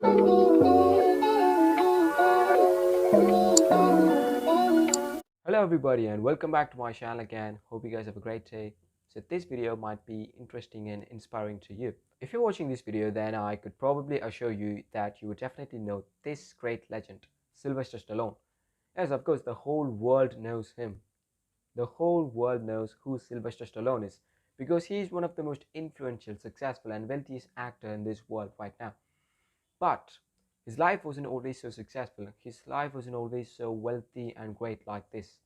Hello everybody and welcome back to my channel again. Hope you guys have a great day. So this video might be interesting and inspiring to you. If you're watching this video, then I could probably assure you that you would definitely know this great legend, Sylvester Stallone. Yes, of course, the whole world knows him. The whole world knows who Sylvester Stallone is because he is one of the most influential, successful and wealthiest actor in this world right now. But his life wasn't always so successful. His life wasn't always so wealthy and great like this.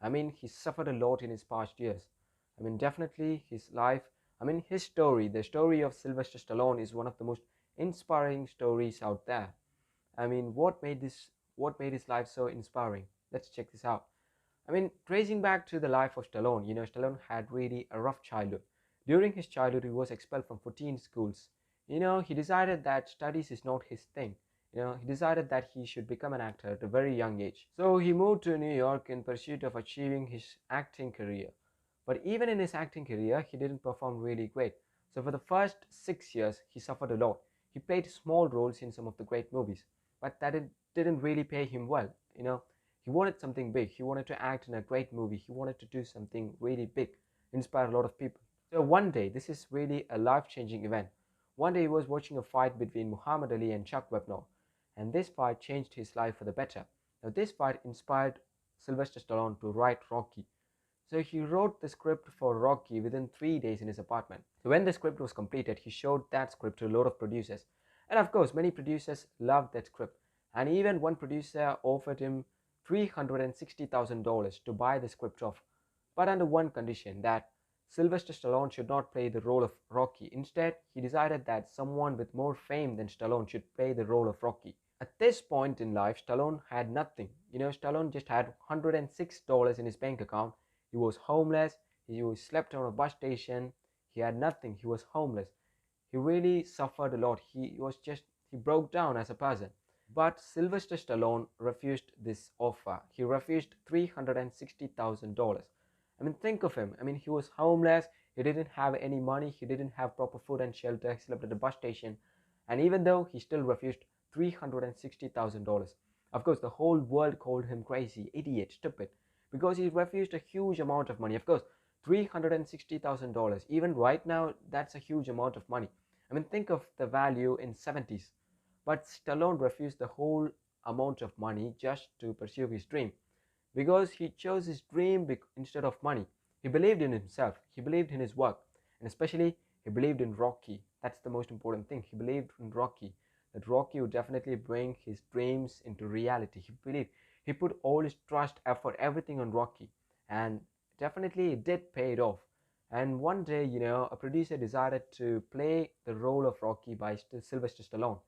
I mean, he suffered a lot in his past years. I mean, definitely his life, his story, the story of Sylvester Stallone is one of the most inspiring stories out there. I mean, what made his life so inspiring? Let's check this out. I mean, tracing back to the life of Stallone, Stallone had really a rough childhood. During his childhood, he was expelled from 14 schools. He decided that studies is not his thing. He decided that he should become an actor at a very young age. So he moved to New York in pursuit of achieving his acting career. But even in his acting career, he didn't perform really great. So for the first 6 years, he suffered a lot. He played small roles in some of the great movies, but didn't really pay him well. He wanted something big. He wanted to act in a great movie. He wanted to do something really big, inspire a lot of people. So one day, this is really a life-changing event. One day he was watching a fight between Muhammad Ali and Chuck Wepner, and this fight changed his life for the better. Now this fight inspired Sylvester Stallone to write Rocky. So he wrote the script for Rocky within 3 days in his apartment. So when the script was completed, he showed that script to a lot of producers. And of course, many producers loved that script. And even one producer offered him $360,000 to buy the script off, but under one condition, that Sylvester Stallone should not play the role of Rocky. Instead, he decided that someone with more fame than Stallone should play the role of Rocky. At this point in life, Stallone had nothing. Stallone just had $106 in his bank account. He was homeless. He was slept on a bus station. He had nothing. He was homeless. He really suffered a lot. He broke down as a person. But Sylvester Stallone refused this offer. He refused $360,000. I mean, think of him. I mean, he was homeless. He didn't have any money. He didn't have proper food and shelter. He slept at a bus station. And even though he still refused $360,000. Of course, the whole world called him crazy, idiot, stupid, because he refused a huge amount of money. Of course, $360,000. Even right now, that's a huge amount of money. I mean, think of the value in 70s. But Stallone refused the whole amount of money just to pursue his dream, because he chose his dream instead of money. He believed in himself, he believed in his work, and especially he believed in Rocky. That's the most important thing. He believed in Rocky, that Rocky would definitely bring his dreams into reality. He put all his trust, effort, everything on Rocky, and definitely it did pay it off. And one day, a producer decided to play the role of Rocky by Sylvester Stallone,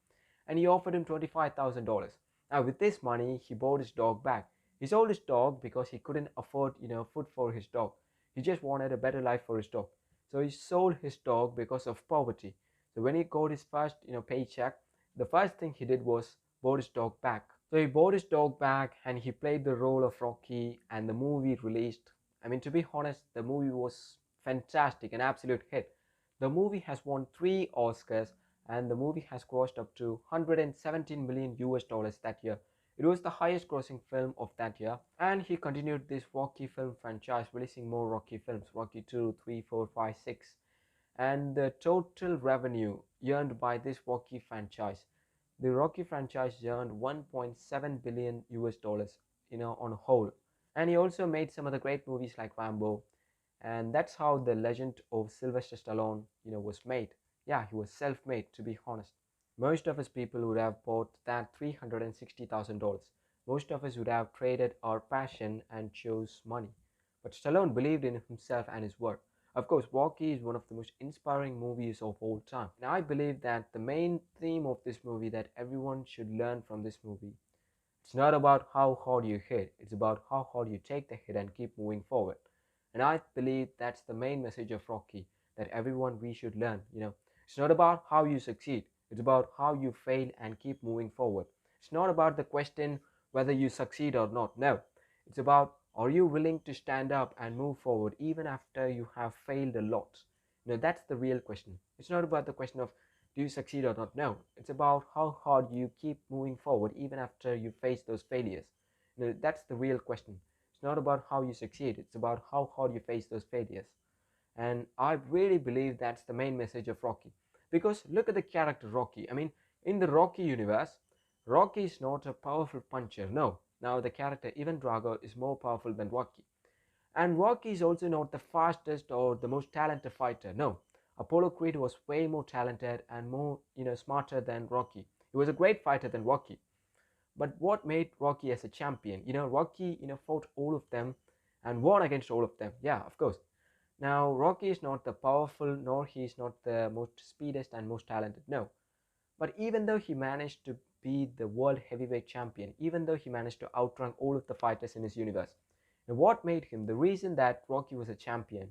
and he offered him $25,000. Now, with this money, he bought his dog back. He sold his dog because he couldn't afford, food for his dog. He just wanted a better life for his dog. So he sold his dog because of poverty. So when he got his first, paycheck, the first thing he did was bought his dog back. So he bought his dog back and he played the role of Rocky, and the movie released. I mean, to be honest, the movie was fantastic, an absolute hit. The movie has won 3 Oscars, and the movie has grossed up to 117 million US dollars that year. It was the highest grossing film of that year, and he continued this Rocky film franchise, releasing more Rocky films, Rocky 2, 3, 4, 5, 6. And the total revenue earned by this Rocky franchise, the Rocky franchise earned 1.7 billion US dollars, on a whole. And he also made some of the great movies like Rambo, and that's how the legend of Sylvester Stallone, was made. Yeah, he was self-made, to be honest. Most of us people would have bought that $360,000. Most of us would have traded our passion and chose money. But Stallone believed in himself and his work. Of course, Rocky is one of the most inspiring movies of all time. And I believe that the main theme of this movie that everyone should learn from this movie, it's not about how hard you hit, it's about how hard you take the hit and keep moving forward. And I believe that's the main message of Rocky that everyone we should learn. It's not about how you succeed, it's about how you fail and keep moving forward. It's not about the question whether you succeed or not. No, it's about, are you willing to stand up and move forward even after you have failed a lot? That's the real question. It's not about the question of do you succeed or not? No, it's about how hard you keep moving forward even after you face those failures. That's the real question. It's not about how you succeed, it's about how hard you face those failures. And I really believe that's the main message of Rocky. Because look at the character Rocky. I mean, in the Rocky universe, Rocky is not a powerful puncher. No. Now the character Ivan Drago is more powerful than Rocky. And Rocky is also not the fastest or the most talented fighter. No. Apollo Creed was way more talented and more, smarter than Rocky. He was a great fighter than Rocky. But what made Rocky as a champion? Rocky, fought all of them and won against all of them. Yeah, of course. Now, Rocky is not the powerful, nor he is not the most speediest and most talented. No. But even though he managed to be the world heavyweight champion, even though he managed to outrank all of the fighters in his universe, and what made him the reason that Rocky was a champion,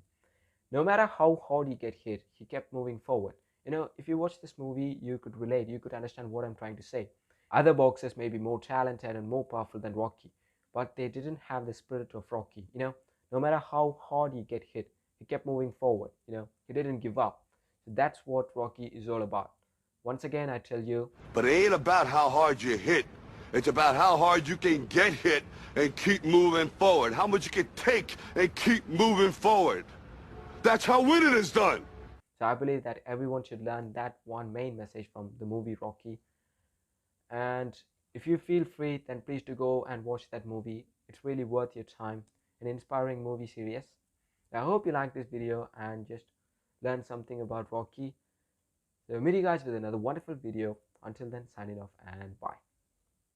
no matter how hard he get hit, he kept moving forward. If you watch this movie, you could relate, you could understand what I'm trying to say. Other boxers may be more talented and more powerful than Rocky, but they didn't have the spirit of Rocky. No matter how hard he get hit, he kept moving forward. He didn't give up. So that's what Rocky is all about. Once again, I tell you. But it ain't about how hard you hit. It's about how hard you can get hit and keep moving forward. How much you can take and keep moving forward. That's how winning is done. So I believe that everyone should learn that one main message from the movie Rocky. And if you feel free, then please do go and watch that movie. It's really worth your time. An inspiring movie series. I hope you like this video and just learn something about Rocky. So meet you guys with another wonderful video. Until then, signing off and bye.